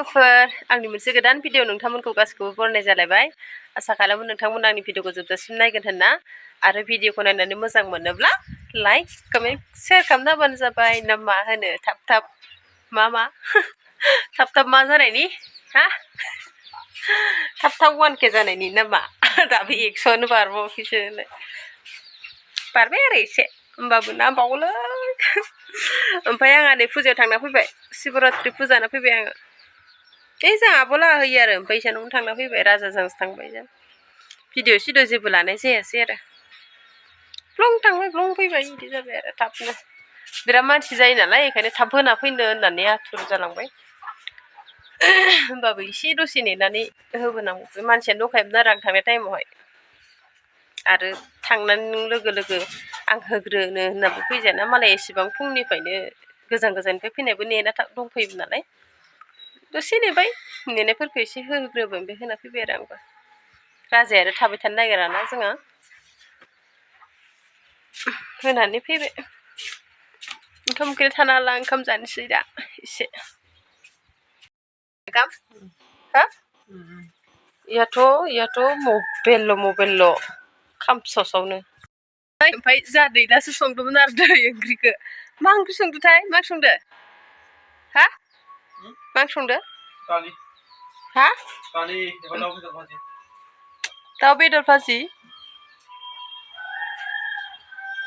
लोगोफोर आंनि मोनसे गोदान भिडिअ नोंथांमोनखौ गासिखौबो बरायनाय जालायबाय आसा खालामो नोंथांमोन आंनि भिडिअखौ जोबजासिम नायगोन होनना आरो भिडिअखौ नायनानै मोजां मोनोब्ला लाइक कमेन्ट शेयार खालामना होबानो जाबाय ना मा होनो थाब थाब मा थाब थाब मा जानायनि हा थाब थाब 1K जानायनि नामा दाबो 100नो बारबावाखैसो बारबाय आरो एसे होमबाबो ना बावलै ओमफ्राय आंहा नै फुजायाव थांना फैबाय शिवरात्रि फुजाना फैबाय आङो जोंहा आब'ला होयो आरो ओमफ्राय इसानावनो थांना फैबाय राजाजोंसो थांबाय जों भिडिअ सिडिअ जेबो लानाय जायासै आरो ब्लं थांबाय ब्लं फैबाय बिदि जाबाय आरो थाबनो बिराद मानसि जायो नालाय ओंखायनो थाब होना फैनो होननानै आथुर जालांबाय होमबाबो एसे दसे नेनानै होबोनांगौ मानसियानो दंखायोमोन आरो आं थांनाय टाइमावहाय आरो थांनानै लोगो लोगो आं होग्रोनो होननाबो फैजायाना मालाय एसेबां फुंनिफ्रायनो गोजान गोजाननिफ्राय फैनायबो नेना दंफैयोमोन नालाय दसे नेबाय नेनायफोरखौ एसे होग्रोबाय ओमफ्राय होना फैबाय आरो आंबो राजाया आरो थाबाय थानो नागिराना जोंहा होनानै फैबाय ओंखाम ओंख्रि थाना हाला ओंखाम जानोसै दा एसे हा इयाथ' मबाइल' खामसावसावनो ओमफ्राय जा दैलासो संदोंमोन आरो दै ओंख्रिखौ मा ओंख्रि संदोंथाय मा संदो हा मा संदो हा दाउ बेदर भाजि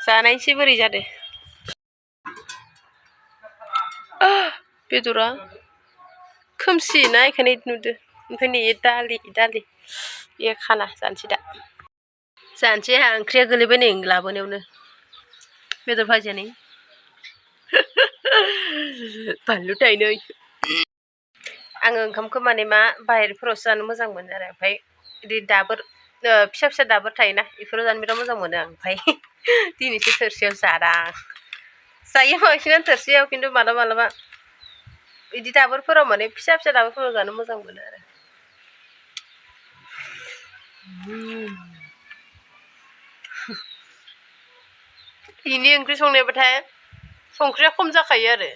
जानायसै बोरै जादों बेदरा खोमसि ना बेखायनो नुदो ओमफ्राय नै दालि खाना जानोसै दा जानोसै आंहा ओंख्रिया गोलैबाय नै लाबोनायावनो बेदर भाजिया नै बानलु थाइनै आङो ओंखामखौ माने मा बाहेरफोरावसो जानो मोजां मोनो आरो ओमफ्राय बिदि दाबोर फिसा फिसा दाबोर थायोना बेफोराव जानो बिराद मोजां मोनो आं ओमफ्राय दिनैसो थोरसियाव जादां जायो बांसिनानो थोरसियाव खिन्थु मालाबा बिदि दाबोरफोराव माने फिसा फिसा दाबोरफोराव जानो मोजां मोनो आरो बेनि ओंख्रि संनायबाथाय संख्रिया खम जाखायो आरो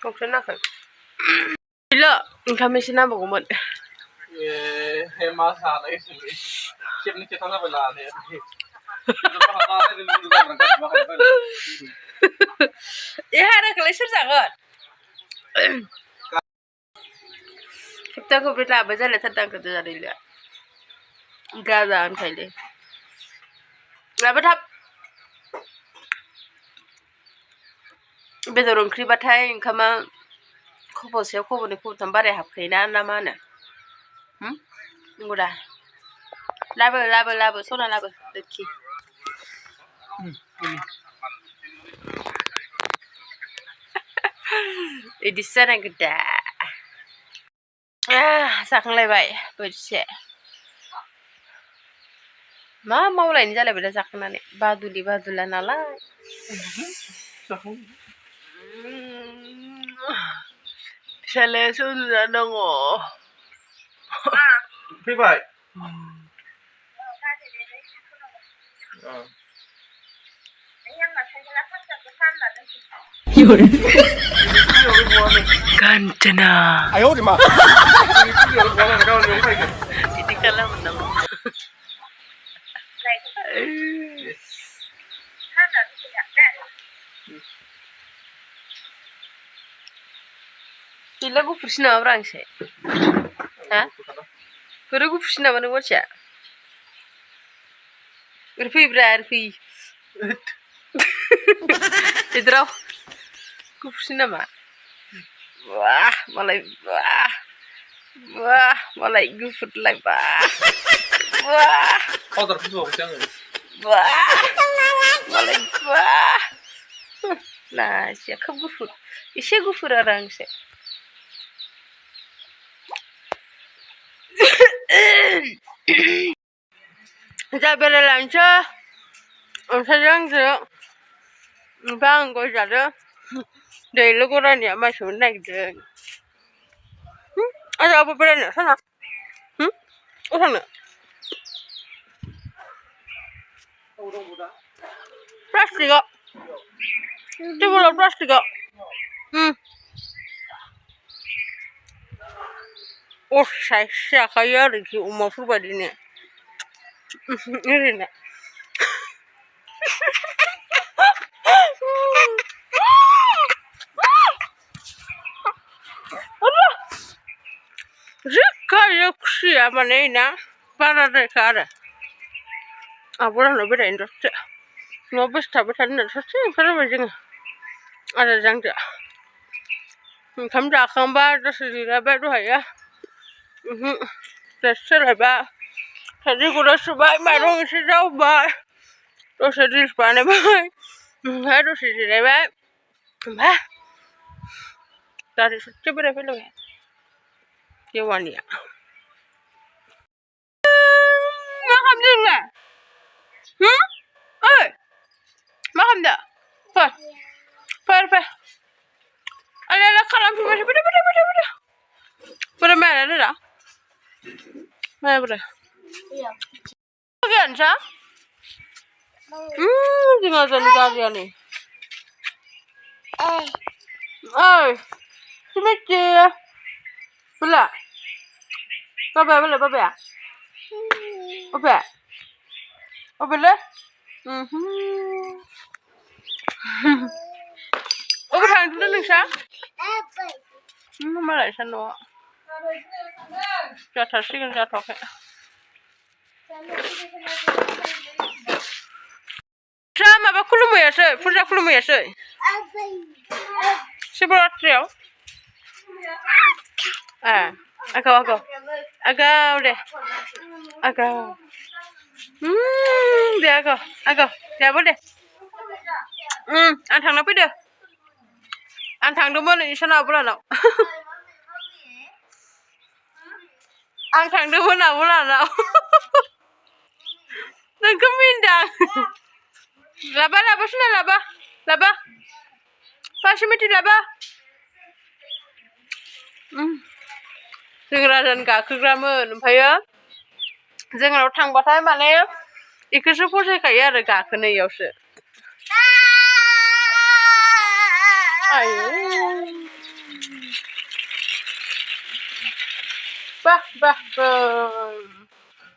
संख्रि नाङाखै गैला ओंखाम एसे नांबावगौमोन हाराखौलाय सोर जागोन खेबथा खब्रै लाबाय जालायथारदां गोदो जानायला गाजा होनखायले लाबो थाब बेदर ओंख्रिबाथाय ओंखामा खब'सेयाव खब'नै खब'थाम बाराय हाबखायोना ना मा होनो नंगौ दा लाबो सना लाबो लोखि बिदिसो जानांगौ दा जाखांलायबाय बोथिसे मा मावलायनो जालायबाय दा जाखांनानै बादुला नालाय फिसालायासो उन्दुना दङ फैबाय Ganjana. Ayo di mana? Ini kalah menang. Bila gue pusing apa orang sih? Hah? Baru gue pusing apa nih bocah? Berfi. Idrah. Gue pusing apa? Wah, malah gue like wah. Oh, terus jangan. Wah, malah wah. Nah, siapa gue Isi gue orang sih. Jadi lancar. Sekarang tu, bang gue jadi. Dari luaran ya masuk naik je. Ada apa berani? Sana. Sana. Plastik kok. Coba plastik kok. Oh, saya kayak Ricky Umar pribadi nih. Ini nih. Rika yaksi mana ini? Para mereka ada. Abulah nabi dah industri. Nabi tapi tadi industri para macam ada jangka. Kamu dah kambar dah sendiri baru ya. Terserah bah. Tadi gua sebaik baru ngisi jauh bah. Terus sedih sepanjang bah. Harus sedih bah. Bah. Tadi suci berapa lagi? Kewan ya. Makan dulu. Eh. Makan dah. Per. Ala kalam pada. Pada mana dah? Mana pada? Iya. Bagian sah? Tinggal kalian ni. Cuma je. Bela. Bapa. Apa bela? Oke, tang dulu nih sah. Malah sana. Jatuh sih kan jatuh ke. Sama apa kulumu ya sih? Pura kulumu ya sih? Seberat dia. Agak deh. Dia agak. Dia boleh. Antang apa dia? Antang dulu ni sana apa lah? Antang dulu nak apa lah? Nak kemindang. Laba sini laba. Pasti mesti laba. Jangan dan kaki gramen, payah. Jangan orang batai mana? Ikut sepuluh kaya ada kaki ni yause. Ayo. Bah.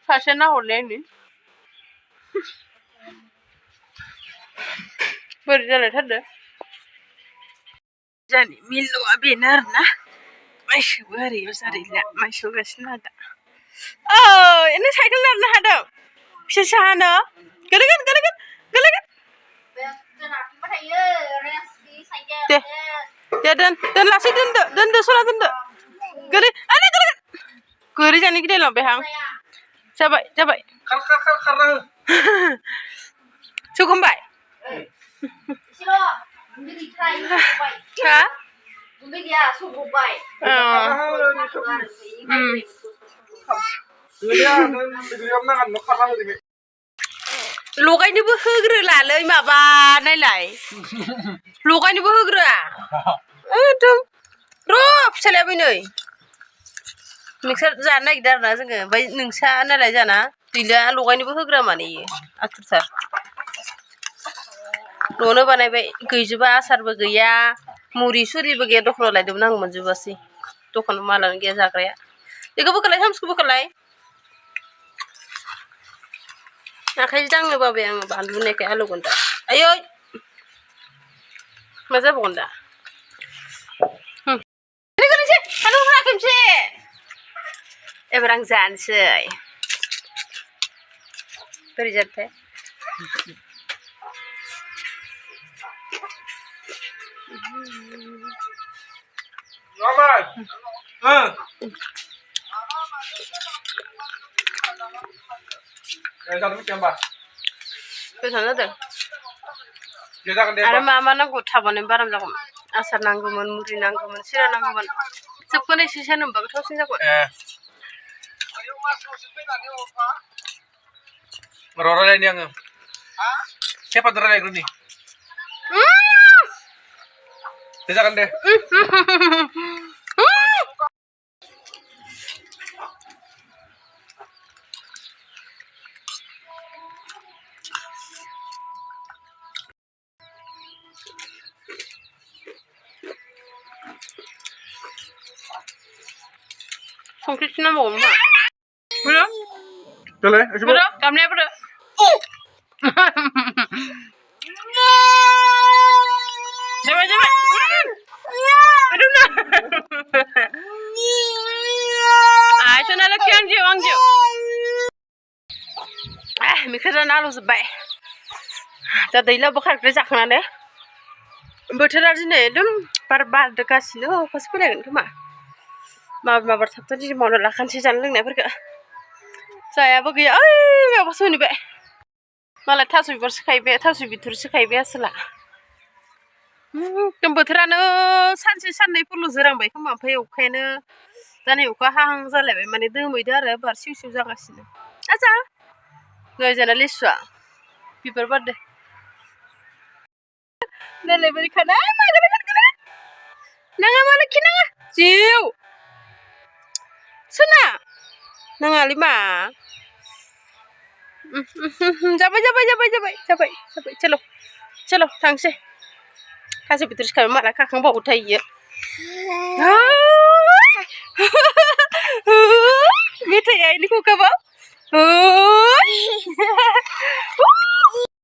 Fashion nak oleh ni. Berjalan ada. Jadi milu abinar nah. Masih beri usari lah. Masih nada. Oh, ini cycle nak ada. Bisa sana. Gerakan. Dan lasi dan surat dan. Geri. Ada gerakan. Geri jangan kita lambe hang. Coba. Kar. Cukup baik. Ha? Lukai ni berhegera lah, leh maba nilai. Lukai ni berhegera. Dong. Rob, saya begini. Nixar jana kita nak sengke, bayi nixar nilai jana. Tidak lukai ni berhegera mana ye? Atur sar. Lono banai bayi kejuba asar begaya. Muri-suri begaya dokter lagi tu nang menjuba sih. Dokter malam gaya zakria. Jika bukan ham suku bukan Nak hijang ni bawa yang bandu ni ke alu gunda. Ayo. Masa gunda. Ini kan sih. Alu nak kimchi. Berang zan sih. Terjadi teh. Selamat. Satu siapa? Kesana deh. Kita akan Ada mama nak uthaban baram jago. Asar nangguman, muri nangguman, sira nangguman. Sepuluh sisa nombak thau sing jago. Merora lain yang. Siapa terora yang ini? Kita akan deh. संख्रि थिनांबावगोन मा बोरो Boleh, coba. बोरो गामनाया बोरो जाबाय जाबाय aduh na ay sana lagi anjir mikirnya nalu sebaik jadi lah bukan kerja kerana betul aja nih dum barbar dekasih no pas pulang ke mana ma bertemu tadi mau nolakan sih jalan nih pergi saya pergi ay apa sih nih be malah tasu bersekai be tasu bitur sekai be asla बोथोरानो सानसे साननै फुल जोरांबाय खोमा ओमफ्राय अखायानो दानि अखा हाहां जालायबाय माने दोमैदो आरो बार सिउ सिउ जागासिनो आजा नै जोंना लिसुआ बिबार बारदो नालाय बोरै खानाय मागोन नाङा मालाखि नाङा जिउ सोना नाङालै मा जाबाय चलो थांसै थास' बिथुरि सिखायबा माला खाखांबावो थायो